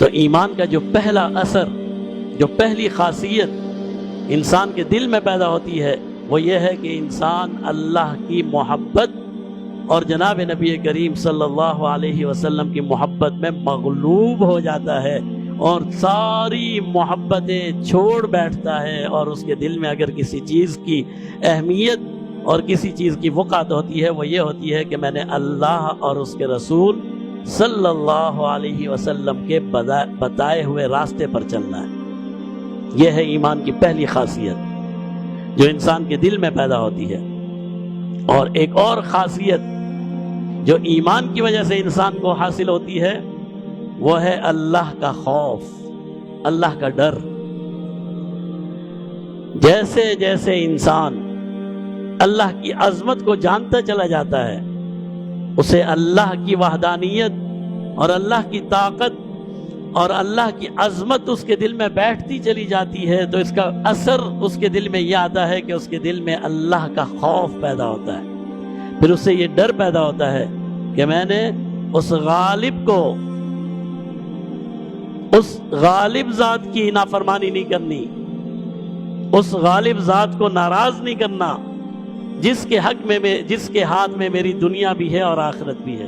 تو ایمان کا جو پہلا اثر، جو پہلی خاصیت انسان کے دل میں پیدا ہوتی ہے وہ یہ ہے کہ انسان اللہ کی محبت اور جناب نبی کریم صلی اللہ علیہ وسلم کی محبت میں مغلوب ہو جاتا ہے اور ساری محبتیں چھوڑ بیٹھتا ہے، اور اس کے دل میں اگر کسی چیز کی اہمیت اور کسی چیز کی وقعت ہوتی ہے وہ یہ ہوتی ہے کہ میں نے اللہ اور اس کے رسول صلی اللہ علیہ وسلم کے بتائے ہوئے راستے پر چلنا ہے۔ یہ ہے ایمان کی پہلی خاصیت جو انسان کے دل میں پیدا ہوتی ہے۔ اور ایک اور خاصیت جو ایمان کی وجہ سے انسان کو حاصل ہوتی ہے وہ ہے اللہ کا خوف، اللہ کا ڈر۔ جیسے جیسے انسان اللہ کی عظمت کو جانتا چلا جاتا ہے، اسے اللہ کی وحدانیت اور اللہ کی طاقت اور اللہ کی عظمت اس کے دل میں بیٹھتی چلی جاتی ہے، تو اس کا اثر اس کے دل میں یہ آتا ہے کہ اس کے دل میں اللہ کا خوف پیدا ہوتا ہے۔ پھر اس سے یہ ڈر پیدا ہوتا ہے کہ میں نے اس غالب کو، اس غالب ذات کی نافرمانی نہیں کرنی، اس غالب ذات کو ناراض نہیں کرنا جس کے حق میں، جس کے ہاتھ میں میری دنیا بھی ہے اور آخرت بھی ہے۔